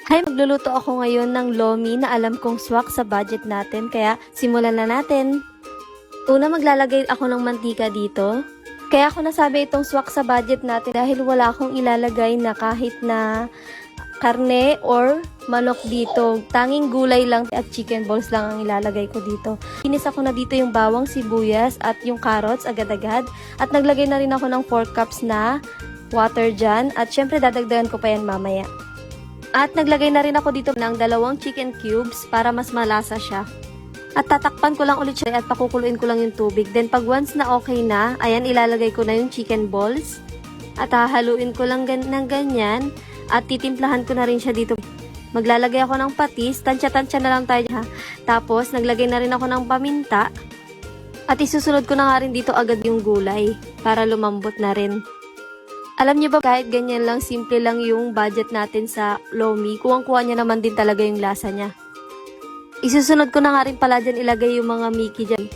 Hi, magluluto ako ngayon ng lomi na alam kong swak sa budget natin, kaya simulan na natin. Una, maglalagay ako ng mantika dito. Kaya ako nasabi itong swak sa budget natin dahil wala akong ilalagay na kahit na karne or manok dito. Tanging gulay lang at chicken balls lang ang ilalagay ko dito. Kinisa ko na dito yung bawang, sibuyas at yung carrots agad-agad. At naglagay na rin ako ng 4 cups na water dyan. At syempre dadagdagan ko pa yan mamaya. At naglagay na rin ako dito ng 2 chicken cubes para mas malasa siya. At tatakpan ko lang ulit siya at pakukuluin ko lang yung tubig. Then pag once na okay na, ayan ilalagay ko na yung chicken balls. At hahaluin ko lang ng ganyan. At titimplahan ko na rin siya dito. Maglalagay ako ng patis. Tansya-tansya na lang tayo ha. Tapos naglagay na rin ako ng paminta. At isusunod ko na nga rin dito agad yung gulay para lumambot na rin. Alam niyo ba, kahit ganyan lang, simple lang yung budget natin sa lomi, kuwang-kuha niya naman din talaga yung lasa niya. Isusunod ko na nga rin pala dyan ilagay yung mga Mickey dyan.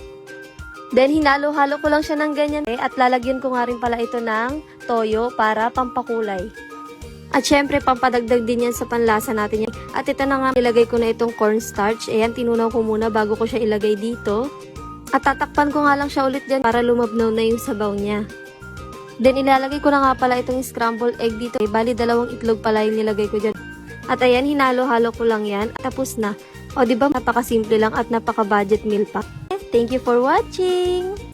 Then, hinalo-halo ko lang siya ng ganyan at lalagyan ko nga rin pala ito ng toyo para pampakulay. At syempre, pampadagdag din yan sa panlasa natin yan. At ito na nga, ilagay ko na itong cornstarch. Ayan, tinunaw ko muna bago ko siya ilagay dito. At tatakpan ko nga lang siya ulit dyan para lumabnaw na yung sabaw niya. Then, ilalagay ko na nga pala itong scrambled egg dito. Bali, 2 itlog pala yung nilagay ko dyan. At ayan, hinalo-halo ko lang yan. At tapos na. O, diba? Napaka-simple lang at napaka-budget meal pa. Thank you for watching!